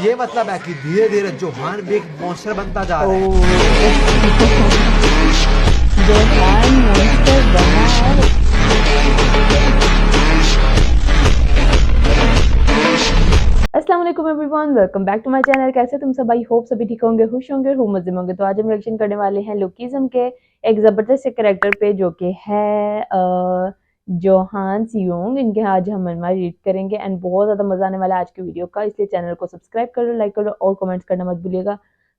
ये मतलब है कि धीरे धीरे जोहान भी एक मॉन्स्टर बनता जा रहा है। जोहान मॉन्स्टर बना है। अस्सलाम वालेकुम everyone, welcome back to my channel. कैसे तुम सब? आई होप सभी ठीक होंगे, खुश होंगे, खूब मजे में होंगे। तो आज हम रिएक्शन करने वाले हैं लुकिज्म के एक ज़बरदस्त से कैरेक्टर पे, जो कि है जोहान सियोंग। इनके आज हम मनवा रीड करेंगे एंड बहुत ज़्यादा मज़ा आने वाला है आज की वीडियो का, इसलिए चैनल को सब्सक्राइब करो, लाइक करो और कमेंट्स करना मत भूलिएगा।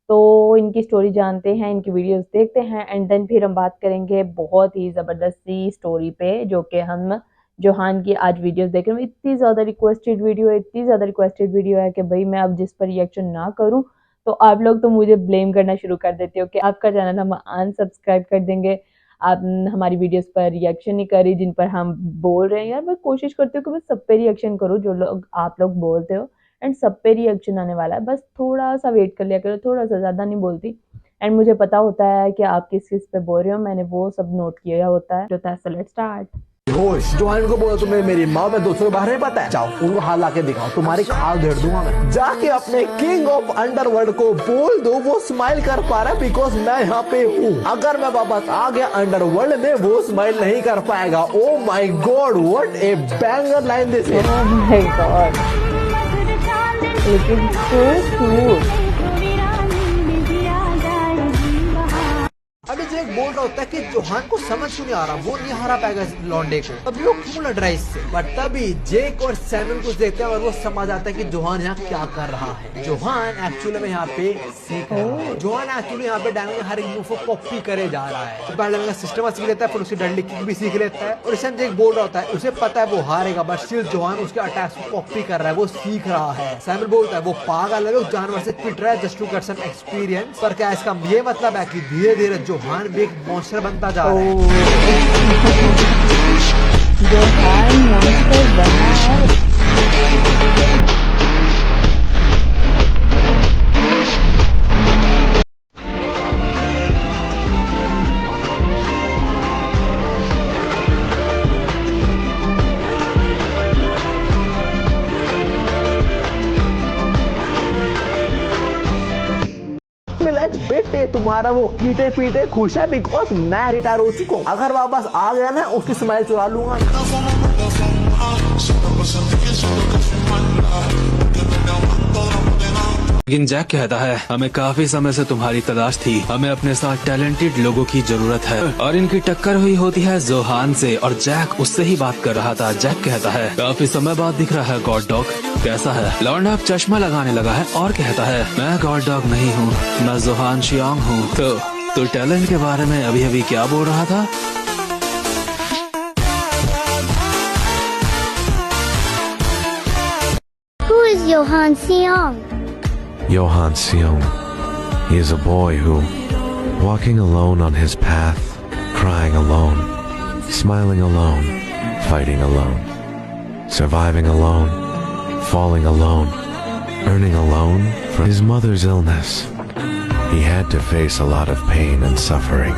तो इनकी स्टोरी जानते हैं, इनकी वीडियोस देखते हैं एंड देन फिर हम बात करेंगे बहुत ही ज़बरदस्त सी स्टोरी पे, जो कि हम जोहान की आज वीडियोस देख रहे हैं। इतनी ज़्यादा रिक्वेस्टेड वीडियो है, इतनी ज़्यादा रिक्वेस्टेड वीडियो है कि भाई मैं अब जिस पर रिएक्शन ना करूं तो आप लोग तो मुझे ब्लेम करना शुरू कर देते हो कि आपका चैनल हम अनसब्सक्राइब कर देंगे, आप हमारी वीडियोस पर रिएक्शन नहीं करी जिन पर हम बोल रहे हैं। यार मैं कोशिश करती हूँ कि मैं सब पे रिएक्शन करूँ जो लोग आप लोग बोलते हो, एंड सब पे रिएक्शन आने वाला है। बस थोड़ा सा वेट कर लिया करो, थोड़ा सा, ज़्यादा नहीं बोलती। एंड मुझे पता होता है कि आप किस किस पे बोल रहे हो, मैंने वो सब नोट किया होता है। So let's start. होश जोहान को बोलो तुम्हें मेरी माँ में दूसरों के बारे में पता है, जाओ उनको हाथ ला के दिखाओ, तुम्हारी खाल धेड़ दूंगा मैं। जाके अपने किंग ऑफ अंडरवर्ल्ड को बोल दो वो स्माइल कर पा रहा है बिकॉज मैं यहाँ पे हूँ। अगर मैं वापस आ गया अंडरवर्ल्ड में वो स्माइल नहीं कर पाएगा। Oh my God, what a banger line this is. Oh my God, looking so cute. अभी जेक बोल रहा होता है कि जोहान को समझ क्यों नहीं आ रहा, वो नहीं हरा पाएगा इस लॉन्डे को, तभी वो क्यों लड़ रहा है इससे। बट तभी जेक और सैमुअल कुछ देखते हैं और वो समझ आता है कि जोहान यहाँ क्या कर रहा है। जोहान एक्चुअली में यहाँ पे सीख रहा है। जोहान एक्चुअली यहाँ पे डैनियल के हर एक मूव को कॉपी करे जा रहा है। तो पहले का सिस्टम सीख लेता है, फिर उसकी डंडी किक भी सीख लेता है। और इस टाइम जेक बोल रहा होता है उसे पता है वो हारेगा, बट स्टिल जोहान उसके अटैक्स को कॉपी कर रहा है, वो सीख रहा है। सैमुअल बोलता है वो पागल है, वो जानवर से पिट रहा है just to get some experience. पर क्या इसका ये मतलब है कि धीरे धीरे जोहान भी एक मॉन्स्टर बनता जा रहा है। जोहान मॉन्स्टर बना है। बेटे तुम्हारा वो कीटे पीटे खुश है बिकॉज मैं रिटायर हो चुका हूँ। अगर वापस आ गया ना उसकी स्माइल चुरा लूंगा। लेकिन जैक कहता है हमें काफी समय से तुम्हारी तलाश थी, हमें अपने साथ टैलेंटेड लोगों की जरूरत है। और इनकी टक्कर हुई होती है जोहान से और जैक उससे ही बात कर रहा था। जैक कहता है काफी समय बाद दिख रहा है गॉड डॉग, कैसा है? लौंडा चश्मा लगाने लगा है और कहता है मैं गॉड डॉग नहीं हूँ, मैं जोहान सियोंग हूँ। तो टैलेंट के बारे में अभी अभी क्या बोल रहा था? Who is Johan Siong? Johan Seong. He is a boy who, walking alone on his path, crying alone, smiling alone, fighting alone, surviving alone, falling alone, earning alone from his mother's illness. He had to face a lot of pain and suffering,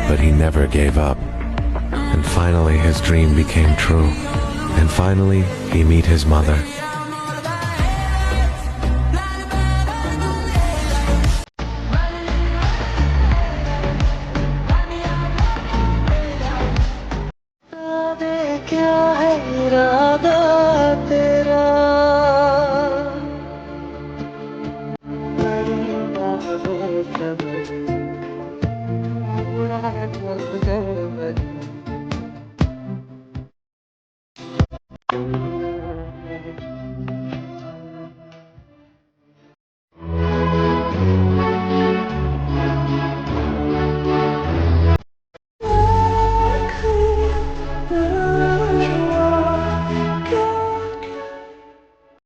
but he never gave up. And finally his dream became true. And finally he met his mother. क्या है इरादा तेरा,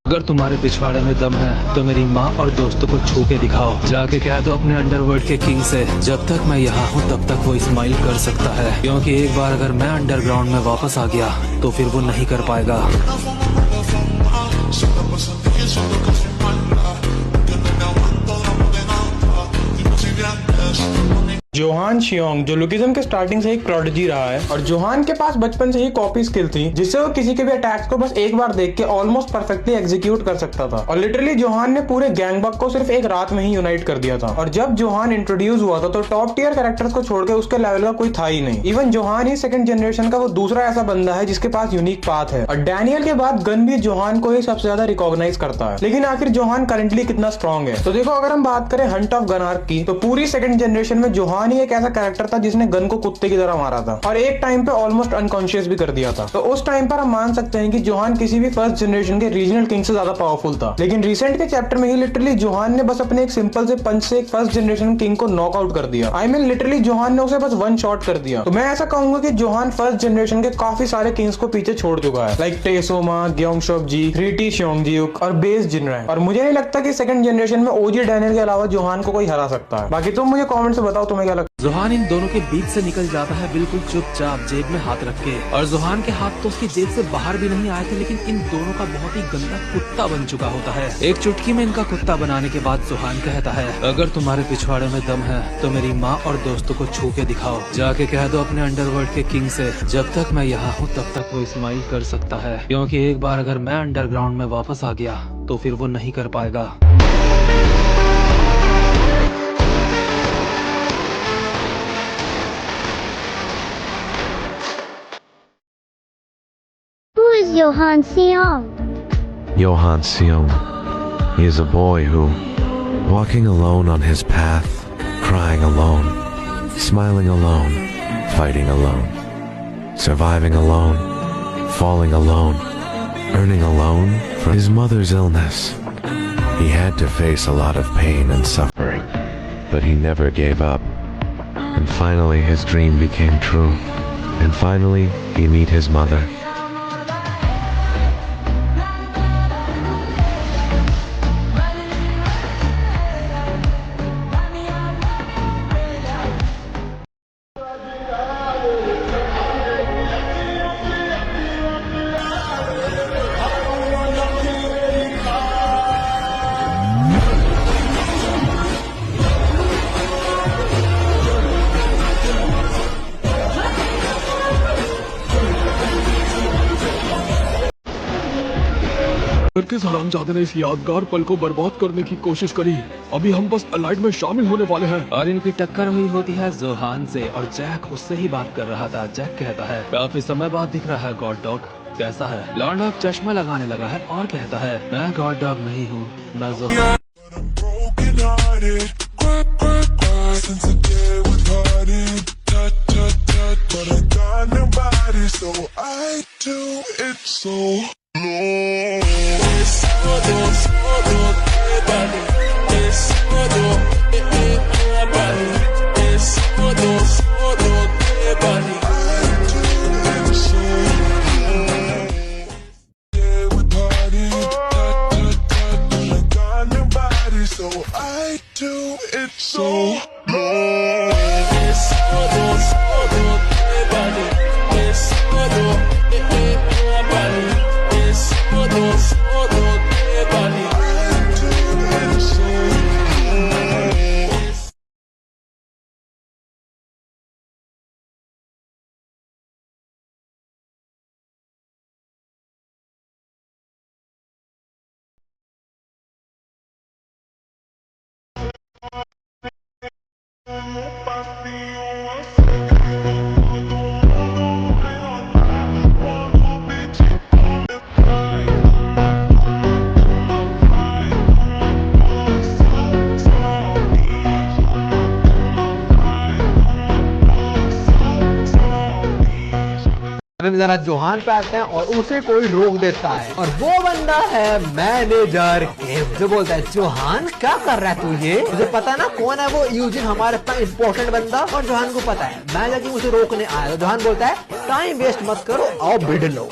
अगर तुम्हारे पिछवाड़े में दम है तो मेरी माँ और दोस्तों को छू के दिखाओ। जाके कह दो अपने अंडरवर्ल्ड के किंग से जब तक मैं यहाँ हूँ तब तक वो स्माइल कर सकता है, क्योंकि एक बार अगर मैं अंडरग्राउंड में वापस आ गया तो फिर वो नहीं कर पाएगा। जोहान जोहान शियोंग, जो लुकिज्म के स्टार्टिंग से एक प्रोडिजी रहा है। और जोहान के पास बचपन से ही कॉपी स्किल थी, जिससे वो किसी के भी अटैक्स को बस एक बार देख के ऑलमोस्ट परफेक्टली एग्जीक्यूट कर सकता था। और लिटरली जोहान ने पूरे गैंगबक को सिर्फ एक रात में ही यूनाइट कर दिया था। और जब जोहान इंट्रोड्यूस हुआ था तो टॉप टियर कैरेक्टर्स को छोड़ के उसके लेवल का कोई था ही नहीं। इवन जोहान ही सेकंड जनरेशन का वो दूसरा ऐसा बंदा है जिसके पास यूनिक पाथ है। और डैनियल के बाद गन भी जोहान को ही सबसे ज्यादा रिकॉग्नाइज करता है। लेकिन आखिर जोहान करंटली कितना स्ट्रॉन्ग है? तो देखो, अगर हम बात करें हंट ऑफ गन आर्क की, तो पूरी सेकंड जनरेशन में जोहान ही एक ऐसा कैरेक्टर था जिसने गन को कुत्ते की तरह मारा था और एक टाइम पे ऑलमोस्ट अनकॉन्शियस भी कर दिया था। तो उस टाइम पर हम मान सकते हैं कि जोहान किसी भी फर्स्ट जनरेशन के रीजनल किंग से ज्यादा पावरफुल था। लेकिन रिसेंट के चैप्टर में ही लिटरली जोहान ने बस अपने एक सिंपल से पंच से एक फर्स्ट जनरेशन किंग को नॉकआउट कर दिया। आई मीन लिटरली जोहान ने उसे बस वन शॉट कर दिया। तो मैं ऐसा कहूंगा कि जोहान फर्स्ट जनरेशन के काफी सारे किंग्स को पीछे छोड़ चुका है, लाइक टेसोमा, ग्योंगशॉप-जी, थ्रीटी श्योंगजियुक और बेस जिनरैंग। और मुझे नहीं लगता कि सेकंड जनरेशन में ओजी डैनियल के अलावा जोहान को कोई हरा सकता है। बाकी तुम मुझे कमेंट से बताओ तुम्हें क्या लगता है। जोहान इन दोनों के बीच से निकल जाता है बिल्कुल चुपचाप, जेब में हाथ रख के। और जोहान के हाथ तो उसकी जेब से बाहर भी नहीं आए थे, लेकिन इन दोनों का बहुत ही गंदा कुत्ता बन चुका होता है। एक चुटकी में इनका कुत्ता बनाने के बाद जोहान कहता है, अगर तुम्हारे पिछवाड़े में दम है तो मेरी माँ और दोस्तों को छू के दिखाओ। जाके कह दो अपने अंडरवर्ल्ड के किंग से, जब तक मैं यहाँ हूँ तब तक वो स्माइल कर सकता है, क्योंकि एक बार अगर मैं अंडरग्राउंड में वापस आ गया तो फिर वो नहीं कर पाएगा। Who is Johan Seong? Johan Seong. He is a boy who, walking alone on his path, crying alone, smiling alone, fighting alone, surviving alone, falling alone, earning alone from his mother's illness. He had to face a lot of pain and suffering, but he never gave up. And finally his dream became true. And finally he met his mother. किस हरामजादे ने इस यादगार पल को बर्बाद करने की कोशिश करी। अभी हम बस अलाइड में शामिल होने वाले हैं। और इनकी टक्कर हुई होती है जोहान से, और जैक उससे ही बात कर रहा था। जैक कहता है, काफी समय बाद दिख रहा है गॉड डॉग, कैसा है? लॉर्ड ऑफ चश्मा लगाने लगा है और कहता है, मैं गॉड डॉग नहीं हूँ, मैं जोहान। जरा जोहान पे आते हैं और उसे कोई रोक देता है, और वो बंदा है मैनेजर किम, जो बोलता है, जोहान क्या कर रहा है तू? ये मुझे पता है ना कौन है वो यूजिन, हमारे पास इम्पोर्टेंट बंदा। और जोहान को पता है मैनेजर किम उसे रोकने आया। तो जोहान बोलता है, टाइम वेस्ट मत करो, आओ बिड लो।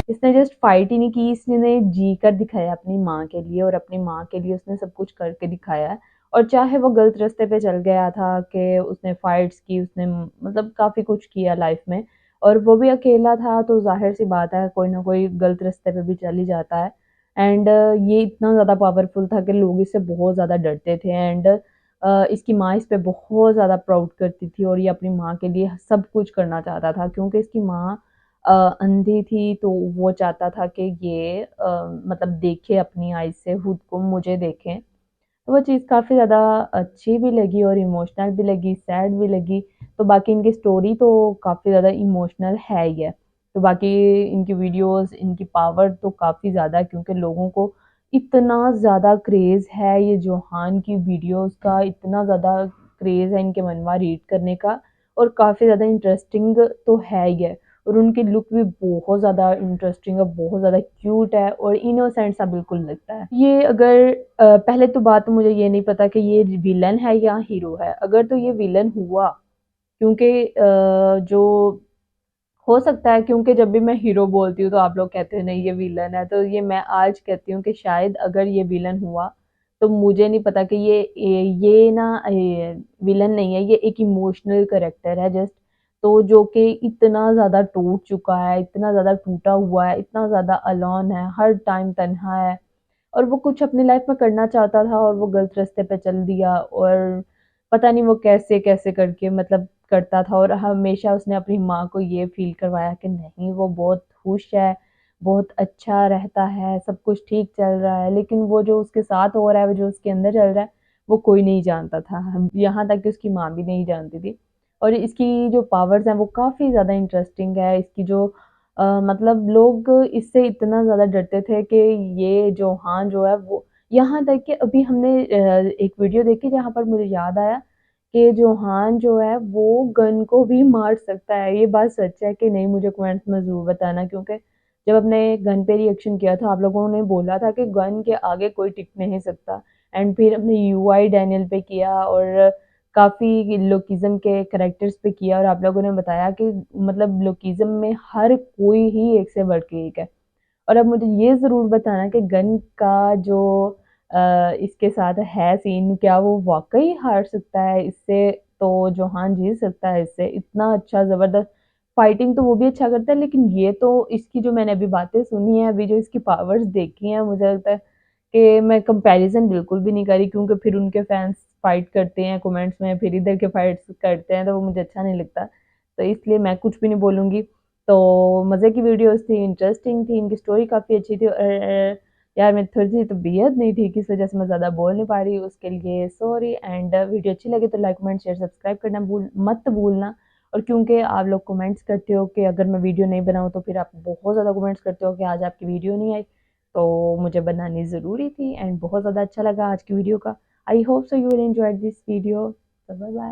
इसने जस्ट फाइट ही नहीं की, इसने जी कर दिखाया अपनी माँ के लिए, और अपनी माँ के लिए उसने सब कुछ करके दिखाया है। और चाहे वो गलत रास्ते पे चल गया था कि उसने फाइट्स की, उसने मतलब काफ़ी कुछ किया लाइफ में, और वो भी अकेला था, तो जाहिर सी बात है कोई ना कोई गलत रास्ते पे भी चल ही जाता है। एंड ये इतना ज़्यादा पावरफुल था कि लोग इससे बहुत ज़्यादा डरते थे। एंड इसकी माँ इस पे बहुत ज़्यादा प्राउड करती थी और ये अपनी माँ के लिए सब कुछ करना चाहता था, क्योंकि इसकी माँ अंधी थी, तो वो चाहता था कि ये मतलब देखे अपनी आइज़ से खुद को, मुझे देखें। तो वो चीज़ काफ़ी ज़्यादा अच्छी भी लगी और इमोशनल भी लगी, सैड भी लगी। तो बाकी इनकी स्टोरी तो काफ़ी ज़्यादा इमोशनल है ही है। तो बाकी इनकी वीडियोज़, इनकी पावर तो काफ़ी ज़्यादा है, क्योंकि लोगों को इतना ज़्यादा क्रेज़ है ये जोहान की वीडियोज़ का, इतना ज़्यादा क्रेज़ है इनके मनवा रीड करने का, और काफ़ी ज़्यादा इंटरेस्टिंग तो है ही है। और उनकी लुक भी बहुत ज़्यादा इंटरेस्टिंग है, बहुत ज़्यादा क्यूट है और इनोसेंट सा बिल्कुल लगता है। ये अगर पहले तो बात मुझे ये नहीं पता कि ये विलन है या हीरो है। अगर तो ये विलन हुआ, क्योंकि जो हो सकता है, क्योंकि जब भी मैं हीरो बोलती हूँ तो आप लोग कहते हैं नहीं ये विलन है, तो ये मैं आज कहती हूँ कि शायद अगर ये विलन हुआ, तो मुझे नहीं पता कि ये ना विलन नहीं है, ये एक इमोशनल कैरेक्टर है जस्ट। तो जो कि इतना ज़्यादा टूट चुका है, इतना ज़्यादा टूटा हुआ है, इतना ज़्यादा अलोन है, हर टाइम तन्हा है, और वो कुछ अपनी लाइफ में करना चाहता था और वो गलत रास्ते पे चल दिया, और पता नहीं वो कैसे-कैसे करके मतलब करता था, और हमेशा उसने अपनी माँ को ये फ़ील करवाया कि नहीं वो बहुत खुश है, बहुत अच्छा रहता है, सब कुछ ठीक चल रहा है। लेकिन वो जो उसके साथ हो रहा है, वो जो उसके अंदर चल रहा है, वो कोई नहीं जानता था। हम यहाँ तक कि उसकी माँ भी नहीं जानती थी। और इसकी जो पावर्स हैं वो काफ़ी ज़्यादा इंटरेस्टिंग है। इसकी जो मतलब लोग इससे इतना ज़्यादा डरते थे कि ये जोहान जो है वो, यहाँ तक कि अभी हमने एक वीडियो देखी जहाँ पर मुझे याद आया कि जोहान जो है वो गन को भी मार सकता है। ये बात सच है कि नहीं, मुझे कमेंट्स में ज़रूर बताना, क्योंकि जब अपने गन पे रिएक्शन किया था आप लोगों ने बोला था कि गन के आगे कोई टिक नहीं सकता, एंड फिर हमने यूआई डैनियल पे किया और काफ़ी लोकिज़्म के कैरेक्टर्स पे किया, और आप लोगों ने बताया कि मतलब लोकिज़्म में हर कोई ही एक से बढ़ के एक है। और अब मुझे ये ज़रूर बताना कि गन का जो इसके साथ है सीन, क्या वो वाक़ई हार सकता है इससे? तो जोहान जीत सकता है इससे? इतना अच्छा ज़बरदस्त फाइटिंग तो वो भी अच्छा करता है, लेकिन ये तो इसकी जो मैंने अभी बातें सुनी हैं, अभी जो इसकी पावर्स देखी हैं, मुझे लगता है कि मैं कंपैरिज़न बिल्कुल भी नहीं करी, क्योंकि फिर उनके फैन्स फाइट करते हैं कमेंट्स में, फिर इधर के फाइट्स करते हैं, तो वो मुझे अच्छा नहीं लगता। तो इसलिए मैं कुछ भी नहीं बोलूँगी। तो मज़े की वीडियोज़ थी, इंटरेस्टिंग थी, इनकी स्टोरी काफ़ी अच्छी थी, और यार मेरी थोड़ी-सी तबीयत नहीं ठीक, इस वज़ह से मैं ज़्यादा बोल नहीं पा रही हूँ, उसके लिए सॉरी। एंड वीडियो अच्छी लगे तो लाइक, कमेंट, शेयर, सब्सक्राइब करना मत भूलना। और क्योंकि आप लोग कमेंट्स करते हो कि अगर मैं वीडियो नहीं बनाऊँ, तो फिर आप बहुत ज़्यादा कमेंट्स करते हो कि आज आपकी वीडियो नहीं आई, तो मुझे बनानी ज़रूरी थी, एंड बहुत ज़्यादा अच्छा लगा आज की वीडियो का। I hope so you will enjoy this video. तो बाय बाय।